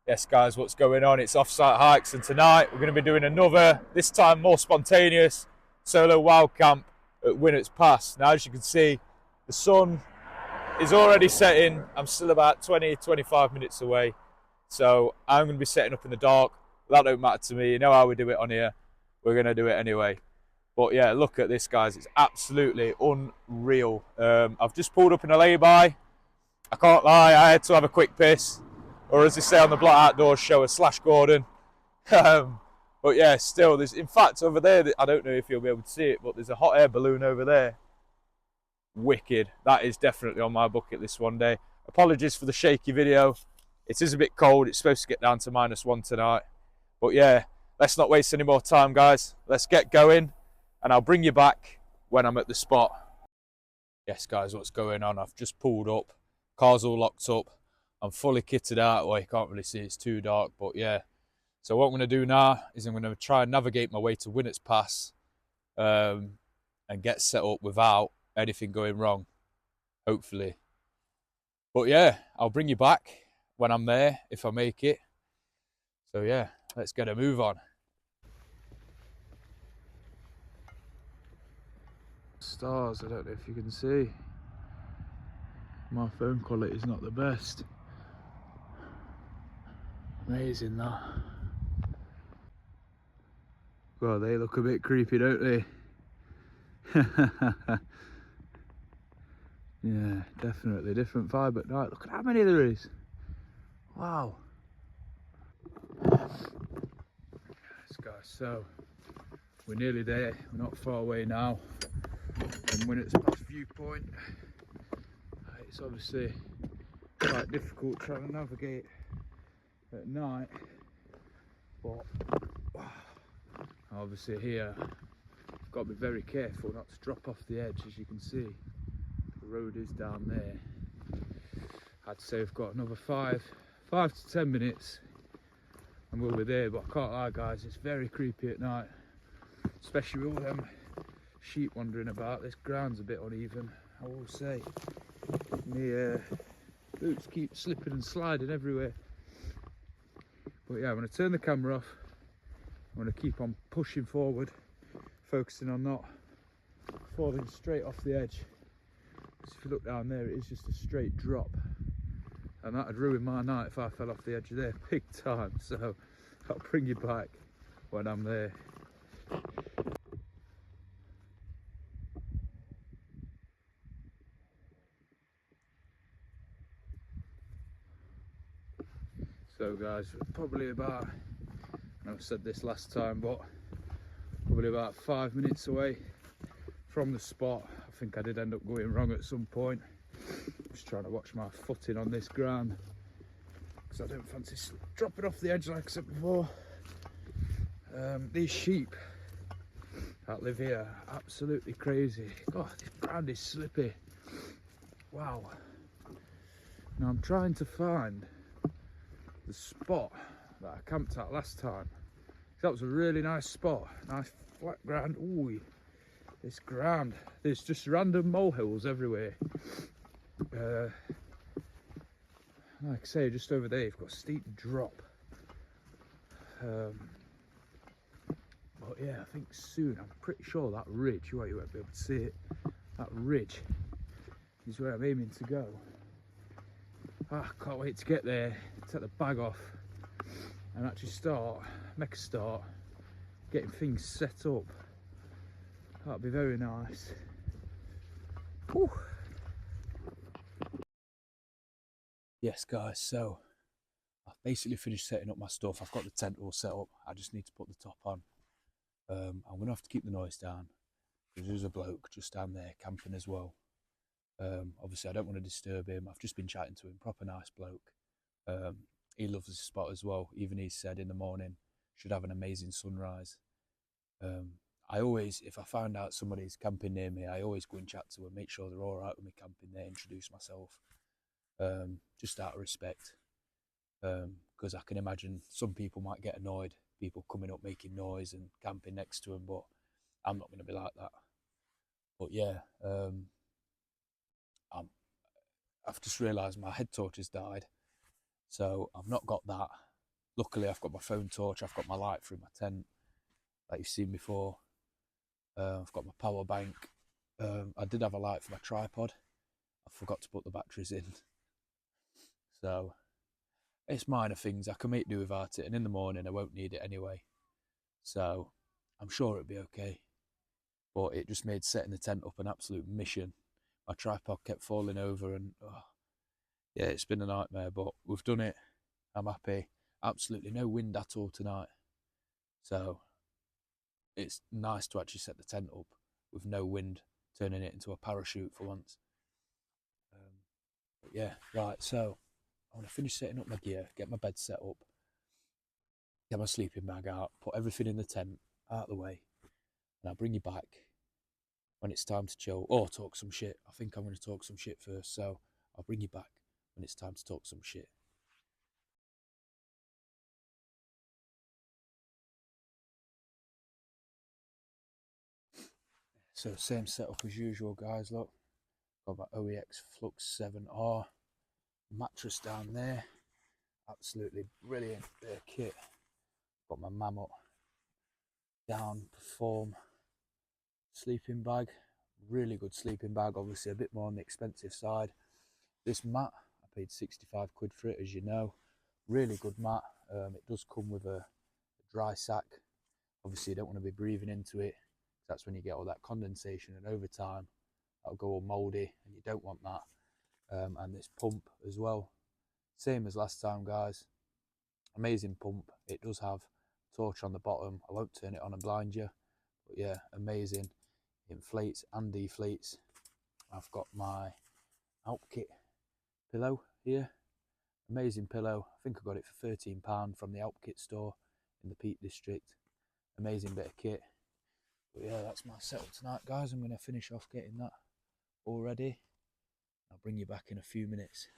Yes, guys, what's going on? It's Offsite Hikes, and tonight we're going to be doing another, this time more spontaneous, solo wild camp at Winnats Pass. Now, as you can see, the sun is already setting. I'm still about 20-25 minutes away, so I'm going to be setting up in the dark. That don't matter to me. You know how we do it on here. We're going to do it anyway. But yeah, look at this, guys. It's absolutely unreal. I've just pulled up in a lay-by. I can't lie, I had to have a quick piss. Or as they say on the Black Outdoors show, a slash Gordon. But yeah, still, there's, in fact, over there, I don't know if you'll be able to see it, but there's a hot air balloon over there. Wicked. That is definitely on my bucket list one day. Apologies for the shaky video. It is a bit cold. It's supposed to get down to -1 tonight. But yeah, let's not waste any more time, guys. Let's get going, and I'll bring you back when I'm at the spot. Yes, guys, what's going on? I've just pulled up. Car's all locked up. I'm fully kitted out. Well, you can't really see, it's too dark, but yeah. So what I'm going to do now is I'm going to try and navigate my way to Winnats Pass and get set up without anything going wrong, hopefully. But yeah, I'll bring you back when I'm there, if I make it. So yeah, let's get a move on. Stars, I don't know if you can see. My phone quality is not the best. Amazing that. Well, they look a bit creepy, don't they? Yeah, definitely different vibe at night. Look at how many there is. Wow. Yes, guys, so we're nearly there. We're not far away now from Winnats Pass viewpoint. It's obviously quite difficult trying to navigate at night, but obviously here I've got to be very careful not to drop off the edge. As you can see, the road is down there. I'd say we've got another 5 to 10 minutes and we'll be there, but I can't lie, guys, it's very creepy at night, especially with all them sheep wandering about. This ground's a bit uneven, I will say. My boots keep slipping and sliding everywhere. But yeah, I'm going to turn the camera off. I'm going to keep on pushing forward, focusing on not falling straight off the edge. Because if you look down there, it is just a straight drop. And that would ruin my night if I fell off the edge there, big time. So I'll bring you back when I'm there. So guys, we're probably about, I know I said this last time, but probably about 5 minutes away from the spot. I think I did end up going wrong at some point. Just trying to watch my footing on this ground, because I don't fancy dropping off the edge like I said before. These sheep that live here are absolutely crazy. God, this ground is slippy. Wow. Now I'm trying to find the spot that I camped at last time. That was a really nice spot, nice flat ground. Ooh, this ground, there's just random molehills everywhere. Like I say, just over there you've got a steep drop. But yeah, I think soon, I'm pretty sure that ridge, you won't be able to see it, that ridge is where I'm aiming to go. Can't wait to get there, take the bag off and actually make a start getting things set up. That'd be very nice. Whew. Yes guys, so I've basically finished setting up my stuff. I've got the tent all set up. I just need to put the top on. I'm gonna have to keep the noise down because there's a bloke just down there camping as well. Obviously I don't want to disturb him. I've just been chatting to him, proper nice bloke. He loves the spot as well. Even he said in the morning should have an amazing sunrise. I always, if I find out somebody's camping near me, I always go and chat to them, make sure they're all right with me camping there, introduce myself, just out of respect, because I can imagine some people might get annoyed, people coming up making noise and camping next to them, but I'm not going to be like that. But yeah, I've just realised my head torch has died, so I've not got that. luckily I've got my phone torch, I've got my light through my tent, like you've seen before. I've got my power bank. I did have a light for my tripod. I forgot to put the batteries in. So it's minor things. I can make do without it, and in the morning I won't need it anyway. So I'm sure it'll be okay. But it just made setting the tent up an absolute mission. My tripod kept falling over, and yeah, it's been a nightmare, but we've done it. I'm happy. Absolutely no wind at all tonight. So it's nice to actually set the tent up with no wind, turning it into a parachute for once. But yeah, right, so I want to finish setting up my gear, get my bed set up, get my sleeping bag out, put everything in the tent out of the way, and I'll bring you back when it's time to chill or talk some shit. I think I'm going to talk some shit first, so I'll bring you back when it's time to talk some shit. So same setup as usual, guys. Look, got my OEX Flux 7R mattress down there. Absolutely brilliant bit of kit. Got my Mammoth Down Perform sleeping bag. Really good sleeping bag. Obviously a bit more on the expensive side. This mat, I paid 65 quid for it, as you know. Really good mat. It does come with a dry sack. Obviously you don't want to be breathing into it. That's when you get all that condensation, and over time that'll go all mouldy, and you don't want that. And this pump as well, same as last time, guys. Amazing pump. It does have a torch on the bottom. I won't turn it on and blind you, but yeah, amazing. Inflates and deflates. I've got my Alpkit pillow here. Amazing pillow. I think I got it for £13 from the Alpkit store in the Peak District. Amazing bit of kit. But yeah, that's my setup tonight, guys. I'm going to finish off getting that all ready. I'll bring you back in a few minutes.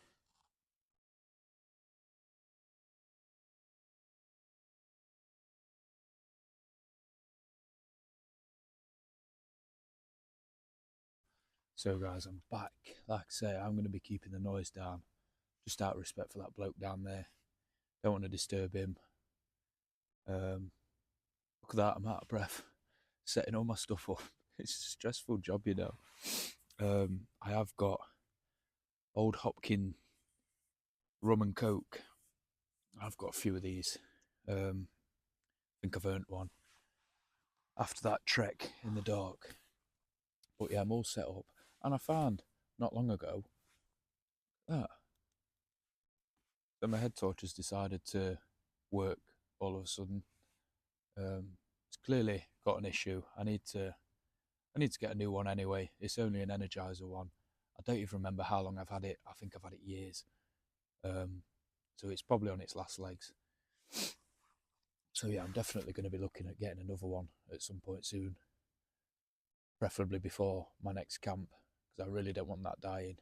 So guys, I'm back. Like I say, I'm going to be keeping the noise down, just out of respect for that bloke down there. Don't want to disturb him. Look at that, I'm out of breath setting all my stuff up. It's a stressful job, you know. I have got Old Hopkin rum and coke. I've got a few of these. I think I've earned one after that trek in the dark. But yeah, I'm all set up. And I found not long ago that my head torch has decided to work all of a sudden. It's clearly got an issue. I need to get a new one anyway. It's only an Energizer one. I don't even remember how long I've had it. I think I've had it years. So it's probably on its last legs. So yeah, I'm definitely going to be looking at getting another one at some point soon. Preferably before my next camp, because I really don't want that dying.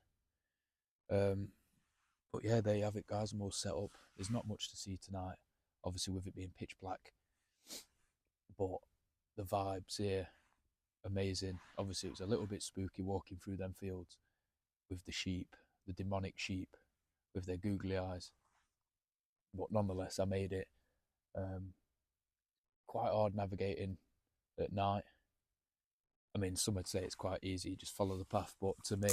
But yeah, there you have it, guys. I'm all set up. There's not much to see tonight, obviously with it being pitch black. But the vibes here, amazing. Obviously it was a little bit spooky walking through them fields with the sheep, the demonic sheep with their googly eyes. But nonetheless, I made it. Quite hard navigating at night. I mean, some would say it's quite easy, just follow the path, but to me,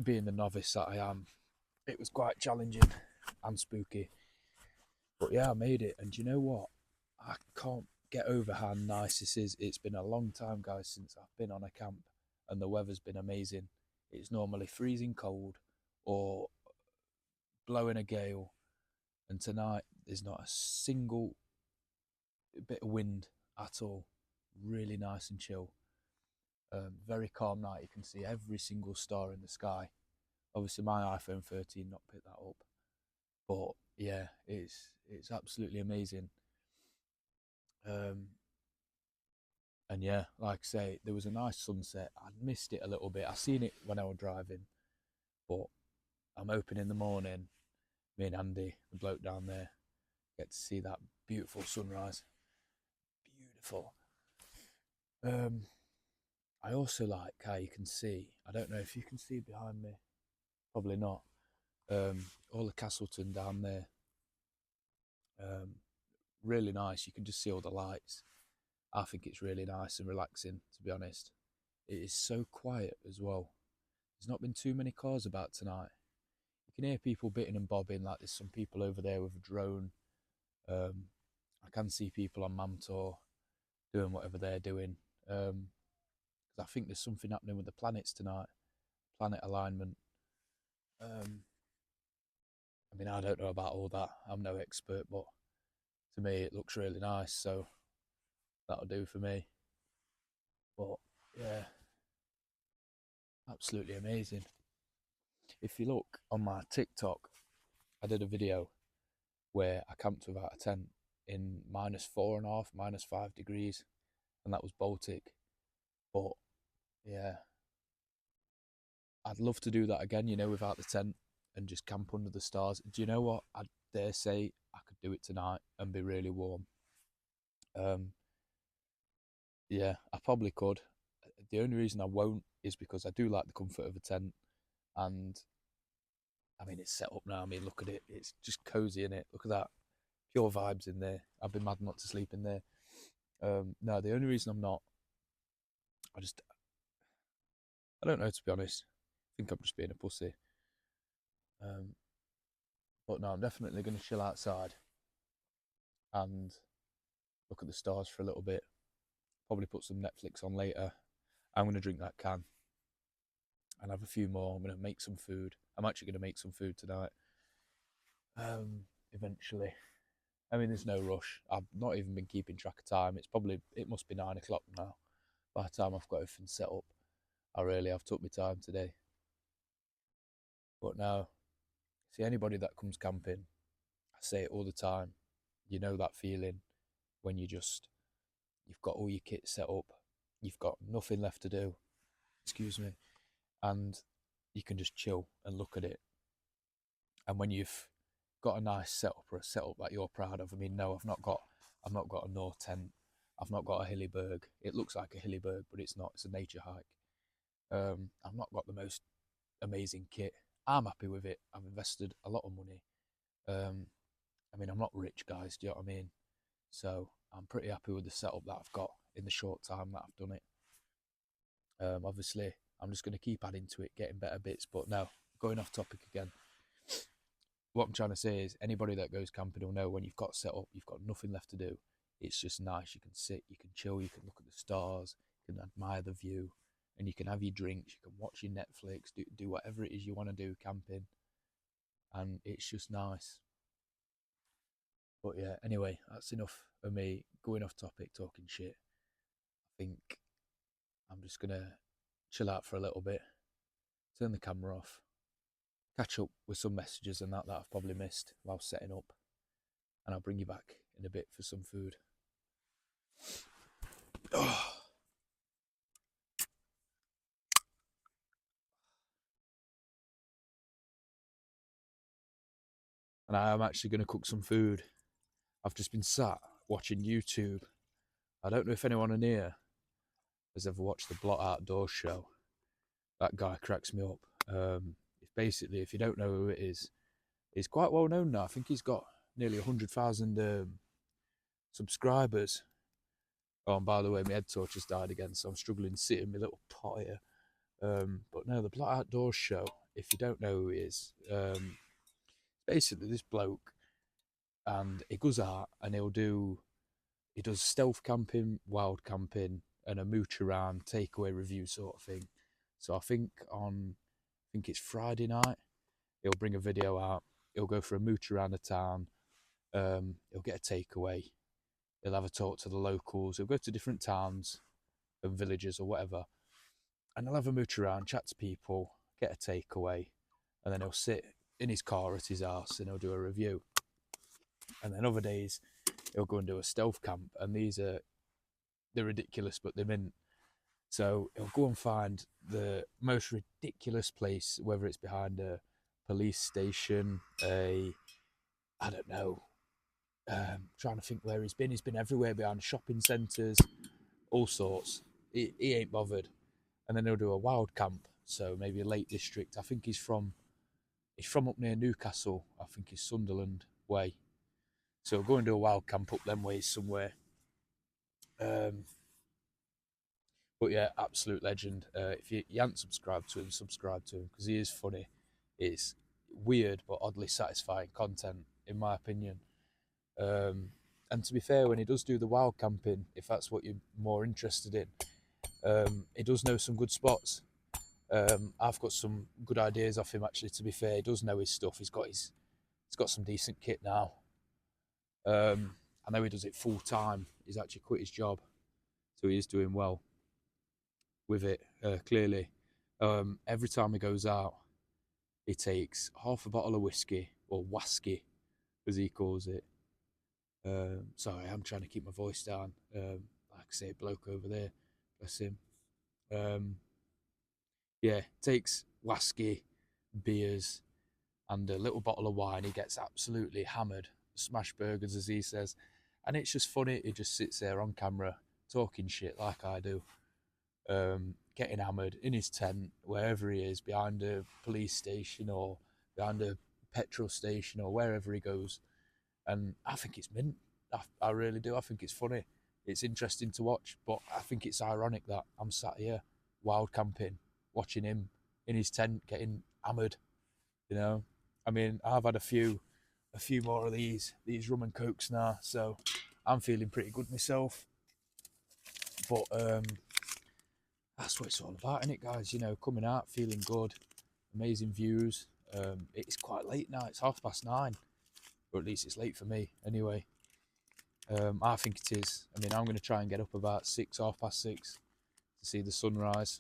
being the novice that I am, it was quite challenging and spooky. But yeah, I made it, and you know what? I can't get over how nice this is. It's been a long time, guys, since I've been on a camp, and the weather's been amazing. It's normally freezing cold or blowing a gale, and tonight there's not a single bit of wind at all. Really nice and chill. Very calm night. You can see every single star in the sky. Obviously my iPhone 13 not picked that up, but yeah, it's absolutely amazing. And yeah, like I say, there was a nice sunset. I'd missed it a little bit. I seen it when I was driving, but I'm hoping in the morning, me and Andy, the bloke down there, get to see that beautiful sunrise. Beautiful. I also like how you can see, I don't know if you can see behind me, probably not, all the Castleton down there. Really nice. You can just see all the lights. I think it's really nice and relaxing, to be honest. It is so quiet as well. There's not been too many cars about tonight. You can hear people bitting and bobbing, like there's some people over there with a drone. Um, I can see people on Mamtor doing whatever they're doing. 'Cause I think there's something happening with the planets tonight, planet alignment. Um, I mean, I don't know about all that. I'm no expert, but to me, it looks really nice. So that'll do for me. But yeah, absolutely amazing. If you look on my TikTok, I did a video where I camped without a tent in -4.5, -5 degrees, and that was Baltic. But yeah, I'd love to do that again, without the tent and just camp under the stars. Do you know what? I dare say I could do it tonight and be really warm. Um, yeah, I probably could. The only reason I won't is because I do like the comfort of a tent, and I mean it's set up now. I mean, look at it; it's just cozy in it. Look at that, pure vibes in there. I'd be mad not to sleep in there. No, the only reason I'm not, I just, I don't know, to be honest. I think I'm just being a pussy. Um, but no, I'm definitely going to chill outside and look at the stars for a little bit. Probably put some Netflix on later. I'm going to drink that can and have a few more. I'm going to make some food. I'm actually going to make some food tonight. Eventually. I mean, there's no rush. I've not even been keeping track of time. It must be 9 o'clock now. By the time I've got everything set up, I really have took my time today. But now, see, anybody that comes camping, I say it all the time. You know that feeling when you've got all your kit set up, you've got nothing left to do, excuse me, and you can just chill and look at it. And when you've got a nice setup or a setup that you're proud of, I mean, no, I've not got a North tent, I've not got a hillyberg. It looks like a hillyberg, but it's not. It's a nature hike. I've not got the most amazing kit. I'm happy with it. I've invested a lot of money. Um, I mean, I'm not rich, guys. Do you know what I mean? So I'm pretty happy with the setup that I've got in the short time that I've done it. Obviously, I'm just going to keep adding to it, getting better bits. But no, going off topic again. What I'm trying to say is, anybody that goes camping will know when you've got set up, you've got nothing left to do. It's just nice. You can sit, you can chill, you can look at the stars, you can admire the view, and you can have your drinks, you can watch your Netflix, do whatever it is you want to do camping, and it's just nice. But yeah, anyway, that's enough of me going off topic, talking shit. I think I'm just gonna chill out for a little bit, turn the camera off, catch up with some messages and that I've probably missed while setting up, and I'll bring you back in a bit for some food. Oh, and I am actually going to cook some food. I've just been sat watching YouTube. I don't know if anyone in here has ever watched the Blot Outdoors show. That guy cracks me up. Basically, if you don't know who it is, he's quite well known now. I think he's got nearly 100,000 subscribers. Oh, and by the way, my head torch has died again, so I'm struggling to sit in my little pot here. But no, the Blot Outdoors show, if you don't know who he is, basically this bloke, and he goes out and he does stealth camping, wild camping, and a mooch around takeaway review sort of thing. So I think it's Friday night, he'll bring a video out, he'll go for a mooch around the town, he'll get a takeaway, he'll have a talk to the locals, he'll go to different towns and villages or whatever, and he'll have a mooch around, chat to people, get a takeaway, and then he'll sit in his car at his house and he'll do a review. And then other days he'll go and do a stealth camp, and they're ridiculous, but they're mint. So he'll go and find the most ridiculous place, whether it's behind a police station, I don't know, trying to think where he's been. He's been everywhere, behind shopping centres, all sorts. He ain't bothered. And then he'll do a wild camp, so maybe a Lake District. I think he's from up near Newcastle. I think he's Sunderland way. So go and do a wild camp up them ways somewhere. But yeah, absolute legend. If you haven't subscribed to him, subscribe to him because he is funny. It's weird but oddly satisfying content, in my opinion. And to be fair, when he does do the wild camping, if that's what you're more interested in, he does know some good spots. I've got some good ideas off him actually. To be fair, he does know his stuff. He's got some decent kit now. I know he does it full time. He's actually quit his job, so he is doing well with it. Clearly, every time he goes out, he takes half a bottle of whiskey or whisky, as he calls it. Sorry, I'm trying to keep my voice down. Like I say, bloke over there, bless him. Yeah, takes whiskey, beers, and a little bottle of wine. He gets absolutely hammered, smash burgers, as he says. And it's just funny. He just sits there on camera talking shit like I do, getting hammered in his tent, wherever he is, behind a police station or behind a petrol station or wherever he goes. And I think it's mint. I really do. I think it's funny. It's interesting to watch, but I think it's ironic that I'm sat here wild camping, watching him in his tent getting hammered. You know, I mean, I've had a few more of these rum and cokes now, so I'm feeling pretty good myself. But that's what it's all about, isn't it, guys? You know, coming out feeling good, amazing views. It's quite late now. It's 9:30, or at least it's late for me anyway. I think it is. I mean, I'm going to try and get up about 6:30 to see the sunrise.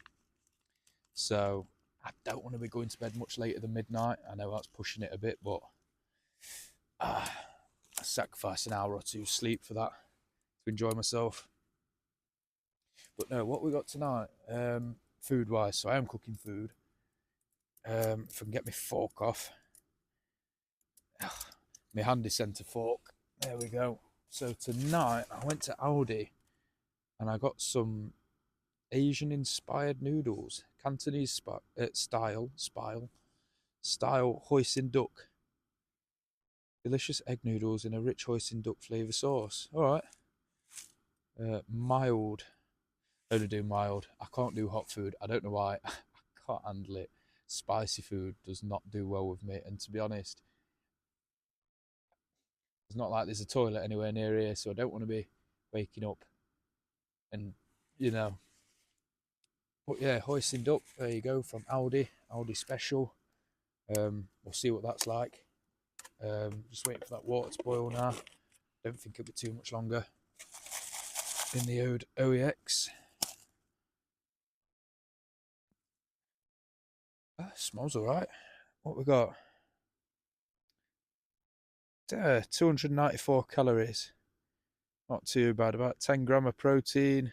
So I don't want to be going to bed much later than midnight. I know that's pushing it a bit, but I sacrifice an hour or two sleep for that to enjoy myself. But no, what we got tonight, food wise, so I am cooking food. If I can get my fork off, my handy centre fork, there we go. So tonight I went to Aldi and I got some Asian inspired noodles, Cantonese style hoisin duck. Delicious egg noodles in a rich hoisin duck flavour sauce. All right. Mild. Only do mild. I can't do hot food. I don't know why. I can't handle it. Spicy food does not do well with me. And to be honest, it's not like there's a toilet anywhere near here, so I don't want to be waking up and, you know. But yeah, hoisin duck. There you go, from Aldi. Aldi special. We'll see what that's like. Just waiting for that water to boil now. Don't think it'll be too much longer in the old OEX. Smells alright. What we got? 294 calories. Not too bad. About 10 gram of protein.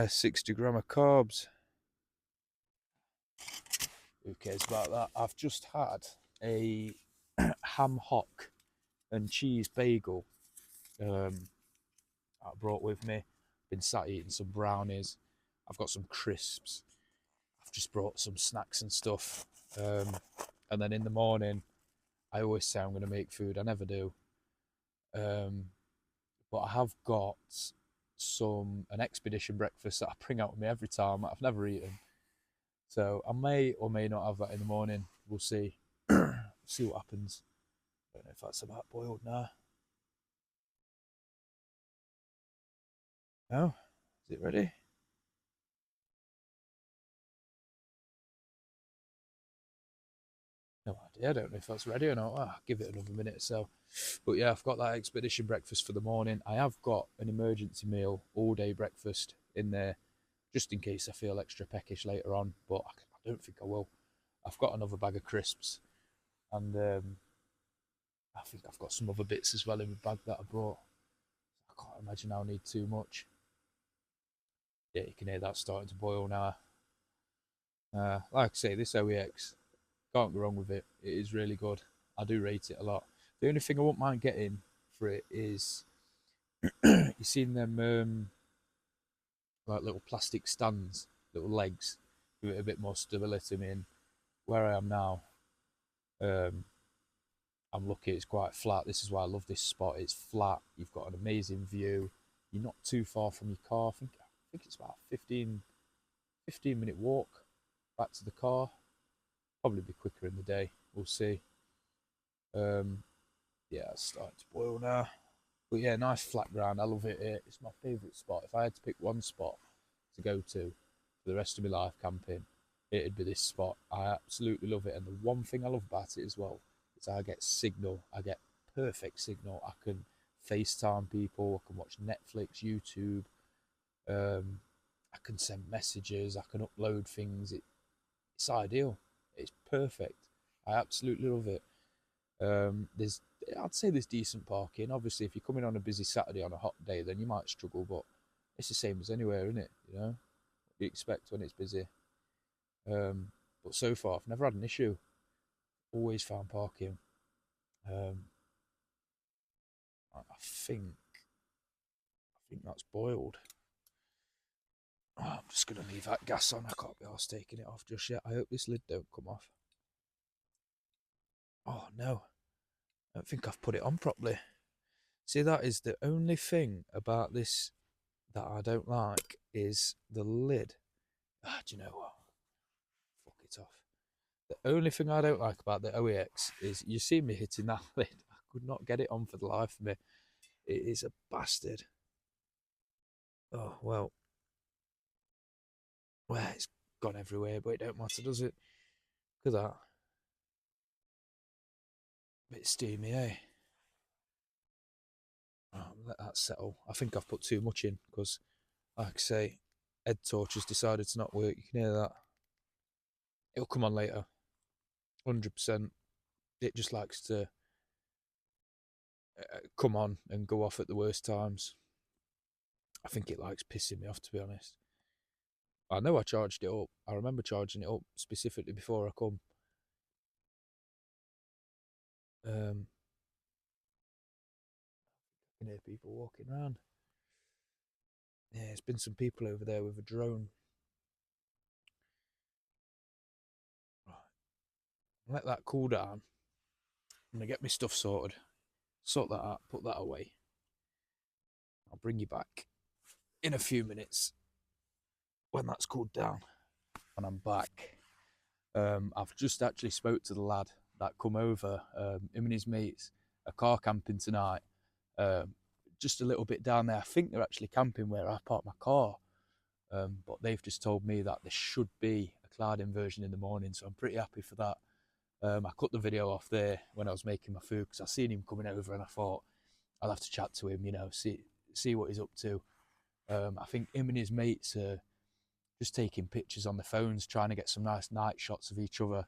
60 gram of carbs. Who cares about that? I've just had a ham hock and cheese bagel I brought with me. Been sat eating some brownies. I've got some crisps. I've just brought some snacks and stuff. And then in the morning, I always say I'm going to make food. I never do. But I have got an expedition breakfast that I bring out with me every time. I've never eaten. So I may or may not have that in the morning. We'll see. See what happens. Don't know if that's about boiled now. No? Is it ready? No idea. I don't know if that's ready or not. I'll give it another minute or so. But yeah, I've got that expedition breakfast for the morning. I have got an emergency meal, all day breakfast in there, just in case I feel extra peckish later on. But I don't think I will. I've got another bag of crisps, and I think I've got some other bits as well in the bag that I brought. I can't imagine I'll need too much. Yeah, you can hear that starting to boil now. Like I say, this OEX, can't go wrong with it. It is really good. I do rate it a lot. The only thing I won't mind getting for it is, you seen them like little plastic stands, little legs, give it a bit more stability. I mean, where I am now, I'm lucky it's quite flat. This is why I love this spot. It's flat. You've got an amazing view. You're not too far from your car. I think it's about 15-minute walk back to the car. Probably be quicker in the day. We'll see. Yeah, it's starting to boil now. But yeah, nice flat ground. I love it here. It's my favourite spot. If I had to pick one spot to go to for the rest of my life camping, it'd be this spot. I absolutely love it. And the one thing I love about it as well is I get signal. I get perfect signal. I can FaceTime people. I can watch Netflix, YouTube. I can send messages. I can upload things. It's ideal. It's perfect. I absolutely love it. I'd say there's decent parking. Obviously, if you're coming on a busy Saturday on a hot day, then you might struggle, but it's the same as anywhere, isn't it? You know, what do you expect when it's busy? But so far, I've never had an issue. Always found parking. I think that's boiled. Oh, I'm just gonna leave that gas on. I can't be arsed taking it off just yet. I hope this lid don't come off. Oh no, I don't think I've put it on properly. See, that is the only thing about this that I don't like is the lid. Do you know what? Fuck it off. The only thing I don't like about the OEX is you see me hitting that lid. I could not get it on for the life of me. It is a bastard. Oh well. Well, it's gone everywhere, but it don't matter, does it? Look at that. Bit steamy, eh? Oh, let that settle. I think I've put too much in because, like I say, head torch has decided to not work. You can hear that. It'll come on later. 100%. It just likes to come on and go off at the worst times. I think it likes pissing me off, to be honest. I know I charged it up. I remember charging it up specifically before I come. I can hear people walking around. Yeah, there's been some people over there with a drone. Right. Let that cool down. I'm going to get my stuff sorted. Sort that out, put that away. I'll bring you back in a few minutes when that's cooled down. When I'm back, I've just actually spoke to the lad that come over. Him and his mates are car camping tonight. Just a little bit down there. I think they're actually camping where I parked my car. But they've just told me that there should be a cloud inversion in the morning, so I'm pretty happy for that. I cut the video off there when I was making my food because I seen him coming over and I thought I'll have to chat to him, see what he's up to. I think him and his mates are just taking pictures on their phones, trying to get some nice night shots of each other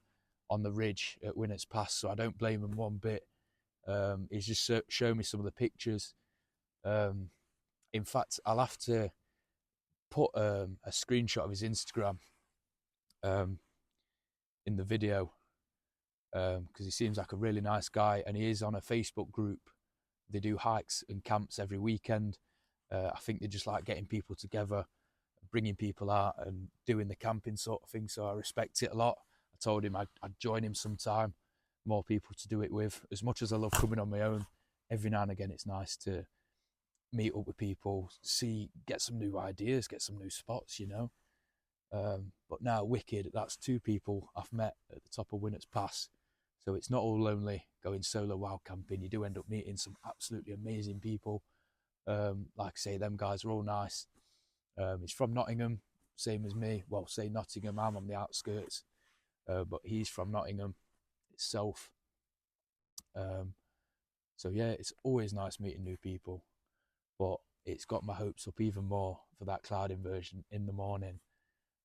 on the ridge at Winnats Pass, so I don't blame him one bit. He's just shown me some of the pictures. In fact, I'll have to put a screenshot of his Instagram in the video because he seems like a really nice guy, and he is on a Facebook group. They do hikes and camps every weekend. I think they just like getting people together, bringing people out and doing the camping sort of thing, so I respect it a lot. I told him I'd join him sometime, more people to do it with. As much as I love coming on my own, every now and again it's nice to meet up with people, get some new ideas, get some new spots, But now Wicked, that's 2 people I've met at the top of Winnats Pass. So it's not all lonely going solo wild camping. You do end up meeting some absolutely amazing people. Like I say, them guys are all nice. He's from Nottingham, same as me. Well, say Nottingham, I'm on the outskirts. But he's from Nottingham itself. So yeah, it's always nice meeting new people. But it's got my hopes up even more for that cloud inversion in the morning.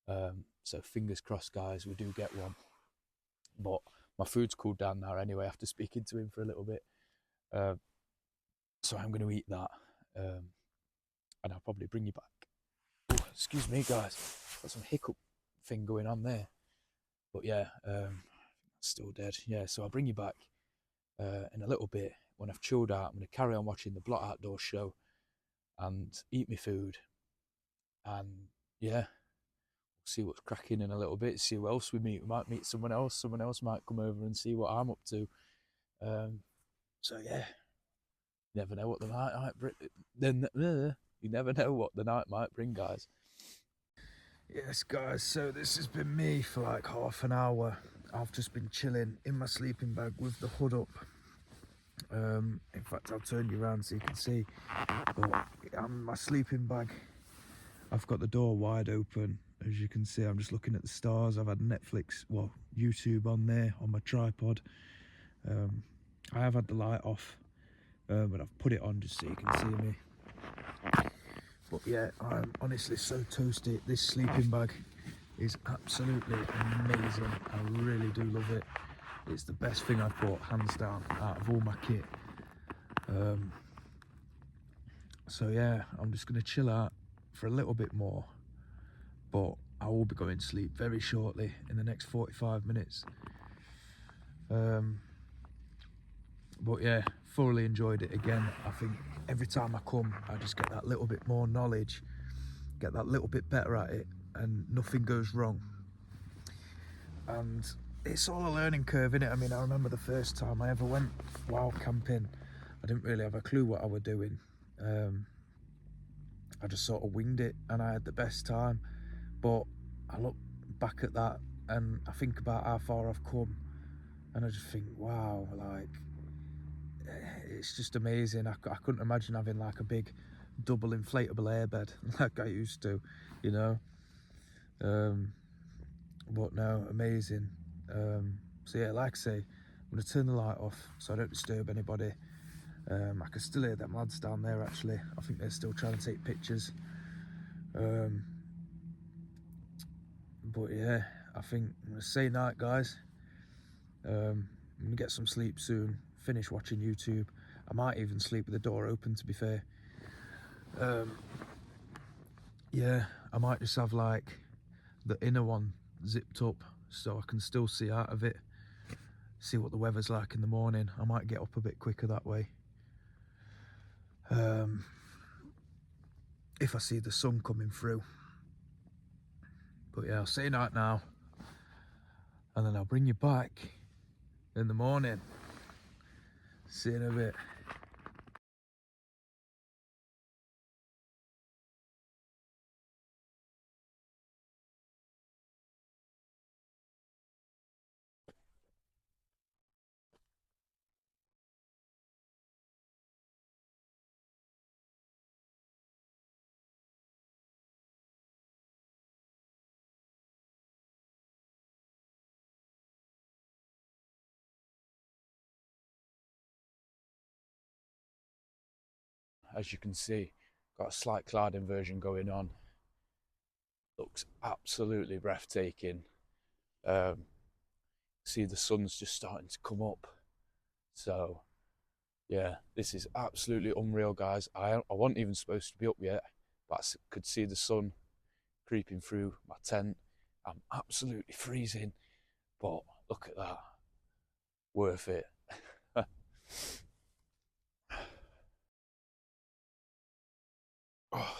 So fingers crossed, guys, we do get one. But my food's cooled down now anyway after speaking to him for a little bit. So I'm going to eat that. And I'll probably bring you back. Ooh, excuse me, guys. Got some hiccup thing going on there. But yeah, still dead. Yeah, so I'll bring you back in a little bit. When I've chilled out, I'm going to carry on watching the Blot Outdoor show and eat my food. And yeah, see what's cracking in a little bit, see who else we meet. We might meet someone else might come over and see what I'm up to. So yeah, you never know what the night might bring. You never know what the night might bring, guys. Yes, guys, so this has been me for like half an hour. I've just been chilling in my sleeping bag with the hood up. In fact, I'll turn you around so you can see. But my sleeping bag, I've got the door wide open. As you can see, I'm just looking at the stars. I've had Netflix, well, YouTube on there on my tripod. I have had the light off, but I've put it on just so you can see me. But yeah, I'm honestly so toasty. This sleeping bag is absolutely amazing. I really do love it. It's the best thing I've bought, hands down, out of all my kit. So yeah, I'm just going to chill out for a little bit more, but I will be going to sleep very shortly in the next 45 minutes. But yeah, thoroughly enjoyed it again. I think every time I come, I just get that little bit more knowledge, get that little bit better at it, and nothing goes wrong. And it's all a learning curve, innit? I mean, I remember the first time I ever went wild camping, I didn't really have a clue what I was doing. I just sort of winged it and I had the best time. But I look back at that and I think about how far I've come, and I just think, wow, like, it's just amazing. I couldn't imagine having like a big double inflatable airbed like I used to, you know. But no, amazing. So yeah, like I say, I'm gonna turn the light off so I don't disturb anybody. I can still hear them lads down there actually. I think they're still trying to take pictures. But yeah, I think I'm gonna say night, guys. I'm gonna get some sleep soon, finish watching YouTube. I might even sleep with the door open, to be fair. Yeah, I might just have like the inner one zipped up so I can still see out of it, see what the weather's like in the morning. I might get up a bit quicker that way. If I see the sun coming through. But yeah, I'll say night now, and then I'll bring you back in the morning. See you in a bit. As you can see, got a slight cloud inversion going on. Looks absolutely breathtaking. See the sun's just starting to come up. So yeah, this is absolutely unreal, guys. I wasn't even supposed to be up yet, but I could see the sun creeping through my tent. I'm absolutely freezing, but look at that. Worth it. Oh.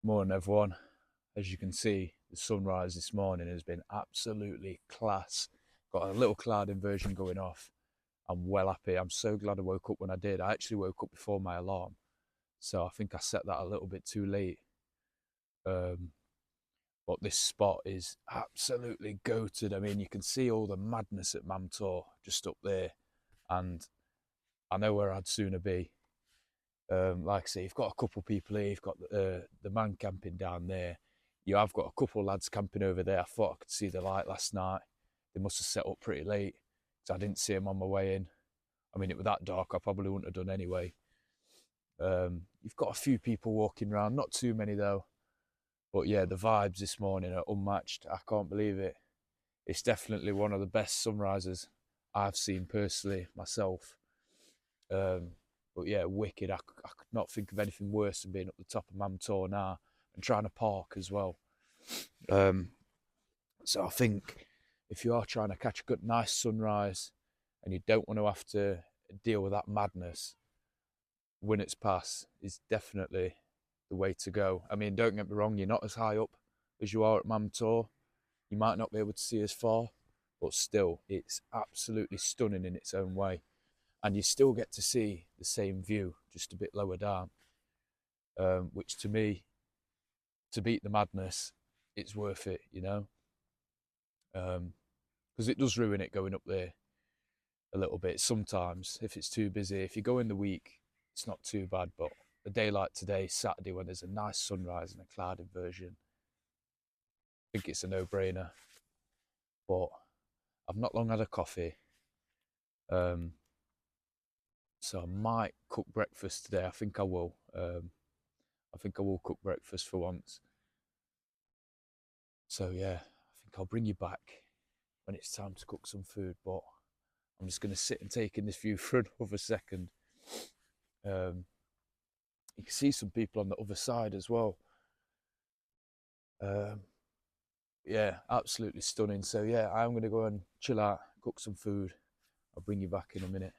Morning, everyone. As you can see, the sunrise this morning has been absolutely class. Got a little cloud inversion going off. I'm well happy. I'm so glad I woke up when I did. I actually woke up before my alarm, so I think I set that a little bit too late. But this spot is absolutely goated. I mean, you can see all the madness at Mamtor just up there, and I know where I'd sooner be. Like I say, you've got a couple people here. You've got the man camping down there. You have got a couple lads camping over there. I thought I could see the light last night. They must have set up pretty late, so I didn't see them on my way in. I mean, it was that dark. I probably wouldn't have done anyway. You've got a few people walking around, not too many though. But yeah, the vibes this morning are unmatched. I can't believe it. It's definitely one of the best sunrises I've seen personally myself. But yeah, wicked. I could not think of anything worse than being up the top of Mamtor now and trying to park as well. So I think if you are trying to catch a good, nice sunrise and you don't want to have to deal with that madness, Winnats Pass is definitely the way to go. I mean, don't get me wrong, you're not as high up as you are at Mamtor. You might not be able to see as far, but still, it's absolutely stunning in its own way. And you still get to see the same view, just a bit lower down, which to me, to beat the madness, it's worth it, you know? Because it does ruin it going up there a little bit sometimes if it's too busy. If you go in the week, it's not too bad, but a day like today, Saturday, when there's a nice sunrise and a cloud inversion, I think it's a no-brainer. But I've not long had a coffee, so I might cook breakfast today. I think I will. I think I will cook breakfast for once. So yeah, I think I'll bring you back when it's time to cook some food, but I'm just going to sit and take in this view for another second. You can see some people on the other side as well. Yeah, absolutely stunning. So yeah, I'm going to go and chill out, cook some food. I'll bring you back in a minute.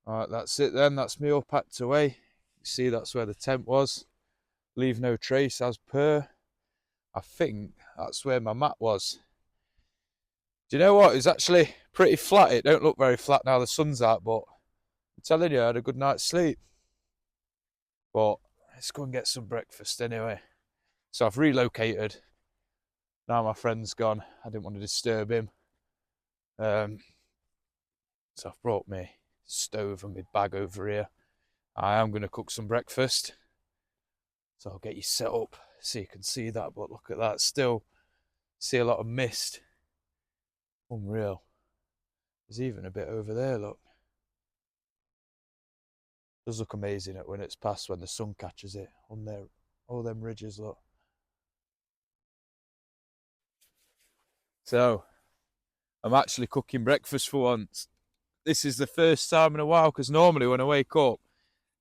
All right, that's it then. That's me all packed away. You see, that's where the tent was. Leave no trace as per. I think that's where my mat was. Do you know what? It's actually pretty flat. It don't look very flat now the sun's out, but I'm telling you, I had a good night's sleep. But let's go and get some breakfast anyway. So I've relocated. Now my friend's gone. I didn't want to disturb him. So I've brought my stove and my bag over here. I am going to cook some breakfast. So I'll get you set up so you can see that. But look at that. Still see a lot of mist. Unreal. There's even a bit over there, look. Does look amazing when it's past, when the sun catches it on there. All them ridges, look. So I'm actually cooking breakfast for once. This is the first time in a while, because normally when I wake up,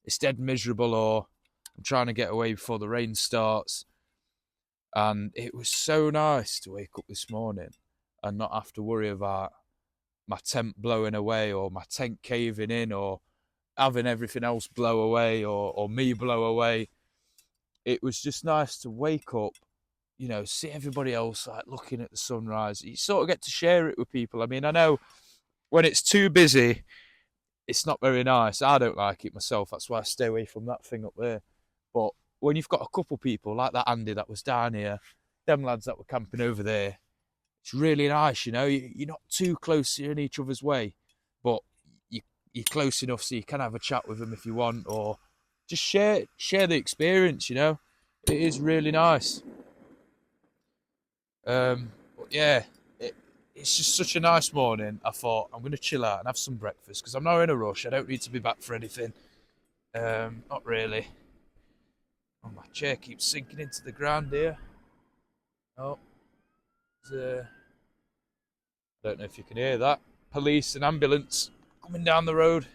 it's dead miserable, or I'm trying to get away before the rain starts. And it was so nice to wake up this morning and not have to worry about my tent blowing away, or my tent caving in, or having everything else blow away, or me blow away. It was just nice to wake up, you know, see everybody else like looking at the sunrise. You sort of get to share it with people. I mean, I know when it's too busy, it's not very nice. I don't like it myself. That's why I stay away from that thing up there. But when you've got a couple people like that Andy that was down here, them lads that were camping over there, it's really nice, you know. You're not too close in each other's way, but you're close enough so you can have a chat with them if you want, or just share the experience, you know. It is really nice. But yeah, it's just such a nice morning. I thought I'm going to chill out and have some breakfast because I'm not in a rush. I don't need to be back for anything. Not really. Oh, my chair keeps sinking into the ground here. Oh, I don't know if you can hear that. Police and ambulance coming down the road.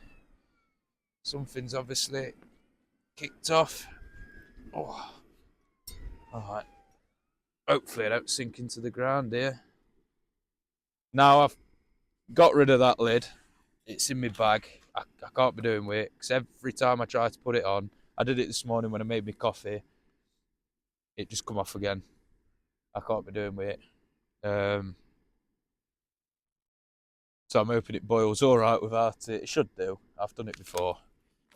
Something's obviously kicked off. Oh, all right. Hopefully I don't sink into the ground here. Now I've got rid of that lid. It's in my bag. I can't be doing with it because every time I try to put it on, I did it this morning when I made my coffee, it just come off again. I can't be doing with it. So I'm hoping it boils all right without it. It should do. I've done it before.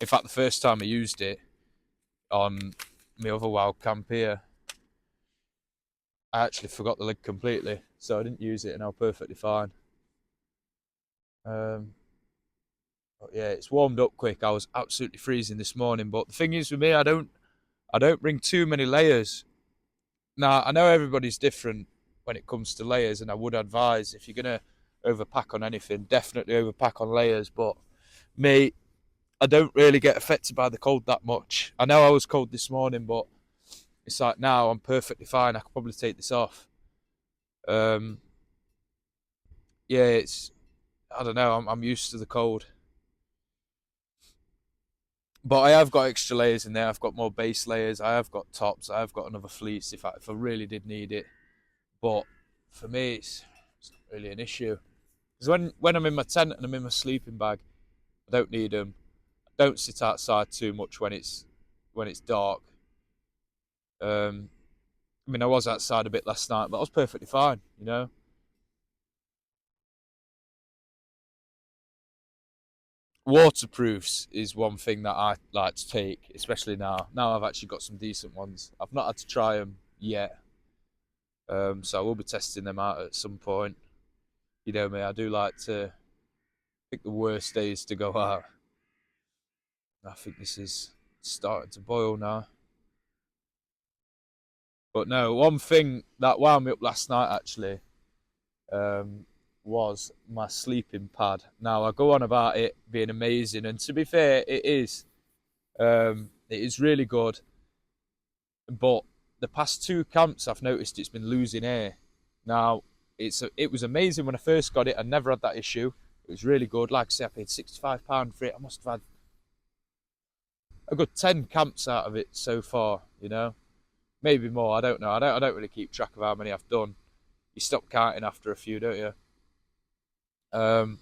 In fact, the first time I used it on my other wild camp here, I actually forgot the lid completely, so I didn't use it and I was perfectly fine. But yeah, it's warmed up quick. I was absolutely freezing this morning, but the thing is with me, I don't bring too many layers. Now I know everybody's different when it comes to layers, and I would advise if you're gonna overpack on anything, definitely overpack on layers. But me, I don't really get affected by the cold that much. I know I was cold this morning, but it's like now I'm perfectly fine. I could probably take this off. Yeah, it's I don't know. I'm used to the cold, but I have got extra layers in there. I've got more base layers. I have got tops. I have got another fleece if I really did need it. But for me, it's not really an issue. Because when I'm in my tent and I'm in my sleeping bag, I don't need them. I don't sit outside too much when it's dark. I mean, I was outside a bit last night, but I was perfectly fine, you know. Waterproofs is one thing that I like to take, especially now. Now I've actually got some decent ones. I've not had to try them yet, so I will be testing them out at some point. You know me, I do like to pick the worst days to go out. I think this is starting to boil now. But no, one thing that wound me up last night actually um, was my sleeping pad. Now I go on about it being amazing, and to be fair, it is. It is really good, but the past two camps I've noticed it's been losing air. Now it was amazing when I first got it. I never had that issue. It was really good. Like I said, I paid £65 for it. I must have had a good 10 camps out of it so far. You know, maybe more. I don't know. I don't really keep track of how many I've done. You stop counting after a few, don't you? Um,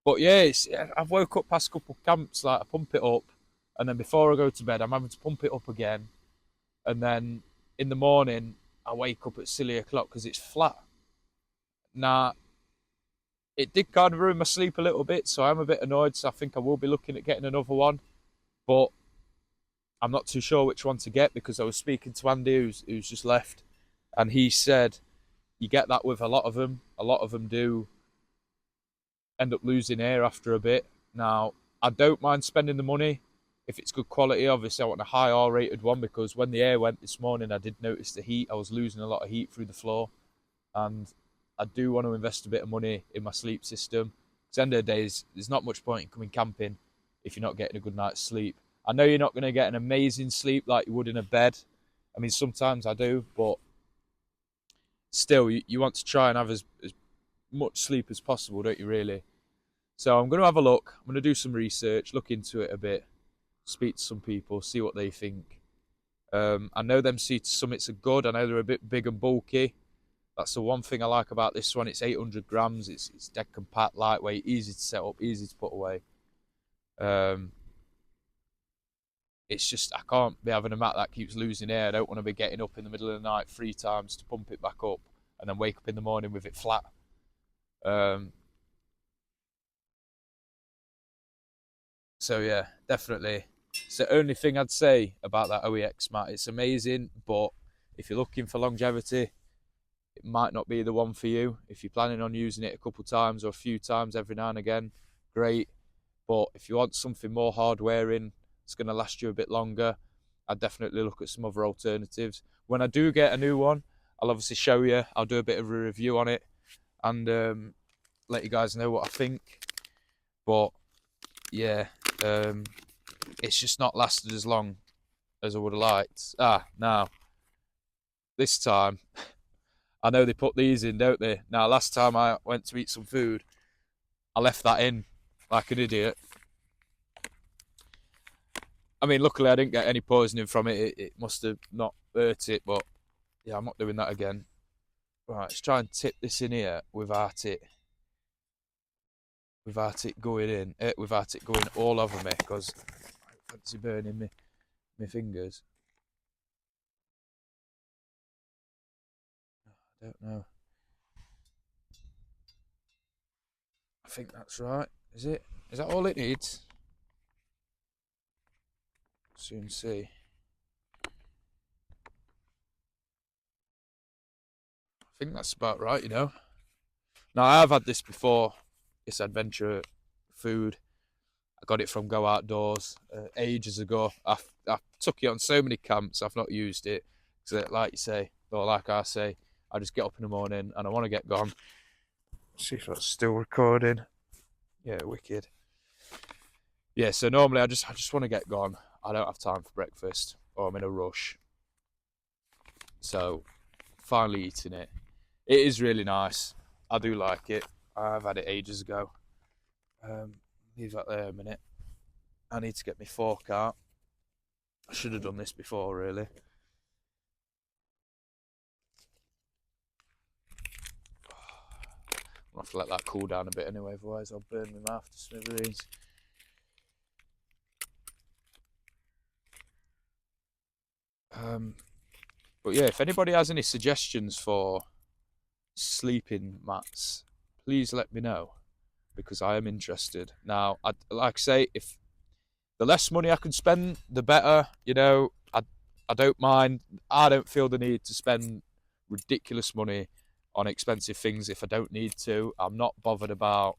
but yeah, I've woke up past a couple of camps, like I pump it up, and then before I go to bed, I'm having to pump it up again, and then in the morning I wake up at silly o'clock because it's flat. Now it did kind of ruin my sleep a little bit, so I'm a bit annoyed. So I think I will be looking at getting another one, but I'm not too sure which one to get because I was speaking to Andy, who's just left, and he said you get that with a lot of them. A lot of them do end up losing air after a bit. Now, I don't mind spending the money if it's good quality. Obviously, I want a high R rated one because when the air went this morning, I did notice the heat. I was losing a lot of heat through the floor, and I do want to invest a bit of money in my sleep system. Because at the end of the day, there's not much point in coming camping if you're not getting a good night's sleep. I know you're not going to get an amazing sleep like you would in a bed. I mean, sometimes I do, but still, you want to try and have as much sleep as possible, don't you, really? So I'm going to have a look. I'm going to do some research, look into it a bit, speak to some people, see what they think. I know them Sea to Summits are good. I know they're a bit big and bulky. That's the one thing I like about this one. It's 800 grams. It's dead compact, lightweight, easy to set up, easy to put away. It's just I can't be having a mat that keeps losing air. I don't want to be getting up in the middle of the night 3 times to pump it back up and then wake up in the morning with it flat. So yeah, definitely. It's the only thing I'd say about that OEX mat. It's amazing, but if you're looking for longevity, it might not be the one for you. If you're planning on using it a couple times or a few times every now and again, great. But if you want something more hard wearing, it's going to last you a bit longer, I'd definitely look at some other alternatives. When I do get a new one, I'll obviously show you. I'll do a bit of a review on it and let you guys know what I think. But yeah, it's just not lasted as long as I would have liked. Now, this time, I know they put these in, don't they? Now, last time I went to eat some food, I left that in like an idiot. I mean, luckily I didn't get any poisoning from it. It must have not hurt it, but yeah, I'm not doing that again. Right, let's try and tip this in here without it going in, without it going all over me, because I fancy burning my fingers. I don't know. I think that's right. Is it? Is that all it needs? Soon see. I think that's about right, you know. Now, I have had this before, this adventure food. I got it from Go Outdoors ages ago. I took it on so many camps. I've not used it. So, like you say, or like I say, I just get up in the morning and I want to get gone. See if that's still recording. Yeah, wicked. Yeah, so normally I just want to get gone. I don't have time for breakfast, or I'm in a rush. So, finally eating it. It is really nice. I do like it. I've had it ages ago. Leave that there a minute. I need to get my fork out. I should have done this before, really. I'll have to let that cool down a bit anyway, otherwise I'll burn my mouth to smithereens. But yeah, if anybody has any suggestions for sleeping mats, please let me know, because I am interested. Now, like I say, if the less money I can spend, the better. You know, I don't mind. I don't feel the need to spend ridiculous money on expensive things if I don't need to. I'm not bothered about.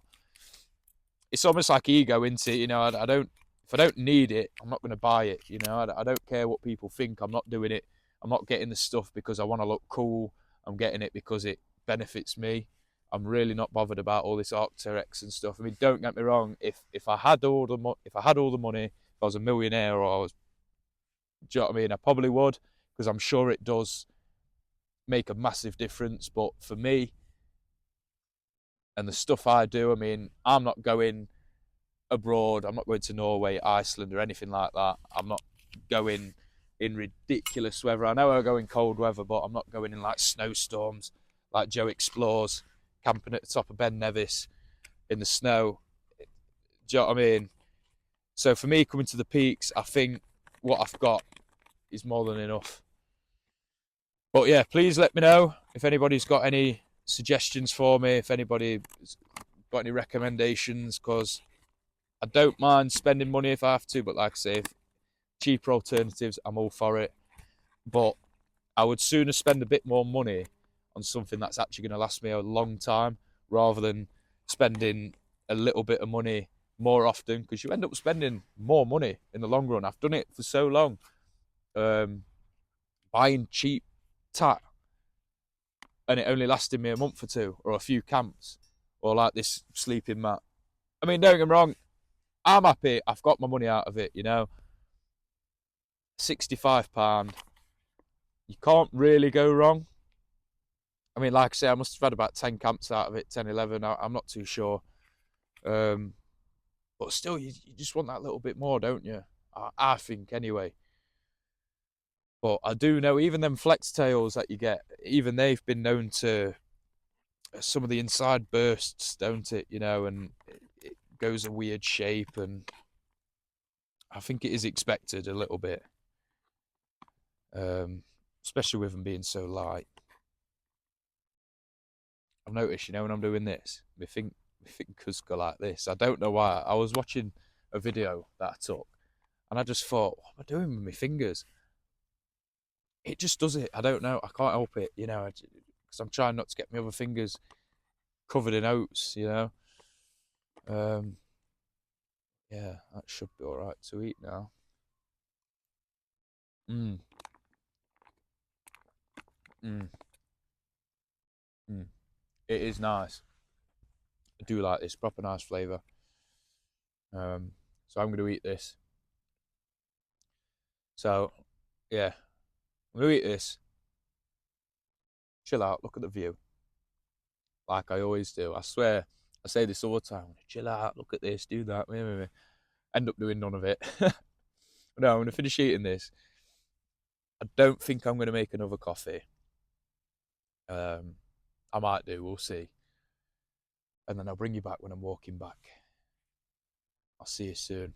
It's almost like ego, isn't it? You know, I don't. If I don't need it, I'm not going to buy it. You know, I don't care what people think. I'm not doing it. I'm not getting the stuff because I want to look cool. I'm getting it because it benefits me. I'm really not bothered about all this Arc'teryx and stuff. I mean, don't get me wrong. If I had all the money, if I was a millionaire, or I was, do you know what I mean? I probably would, because I'm sure it does make a massive difference. But for me and the stuff I do, I mean, I'm not going abroad. I'm not going to Norway, Iceland, or anything like that. I'm not going in ridiculous weather. I know I go in cold weather, but I'm not going in like snowstorms, like Joe explores, camping at the top of Ben Nevis in the snow. Do you know what I mean? So for me, coming to the peaks, I think what I've got is more than enough. But yeah, please let me know if anybody's got any suggestions for me, if anybody's got any recommendations, because I don't mind spending money if I have to, but like I say, if cheaper alternatives, I'm all for it. But I would sooner spend a bit more money on something that's actually going to last me a long time, rather than spending a little bit of money more often, because you end up spending more money in the long run. I've done it for so long, buying cheap tat, and it only lasted me a month or two, or a few camps, or like this sleeping mat. I mean, don't get me wrong, I'm happy. I've got my money out of it, you know. £65. You can't really go wrong. I mean, like I say, I must have had about 10 camps out of it, 10, 11. I'm not too sure. But still, you just want that little bit more, don't you? I think, anyway. But I do know, even them flex tails that you get, even they've been known to, some of the inside bursts, don't it? You know, and it goes a weird shape, and I think it is expected a little bit. Especially with them being so light. I've noticed, you know, when I'm doing this, my fingers go like this. I don't know why. I was watching a video that I took, and I just thought, what am I doing with my fingers? It just does it. I don't know. I can't help it, you know, because I'm trying not to get my other fingers covered in oats, you know. Yeah, that should be all right to eat now. Mm. Mm. Mm. It is nice. I do like this, proper nice flavour. So I'm going to eat this. So, yeah, I'm going to eat this. Chill out, look at the view. Like I always do. I swear, I say this all the time. Chill out, look at this, do that. End up doing none of it. No, I'm going to finish eating this. I don't think I'm going to make another coffee. I might do, we'll see. And then I'll bring you back when I'm walking back. I'll see you soon.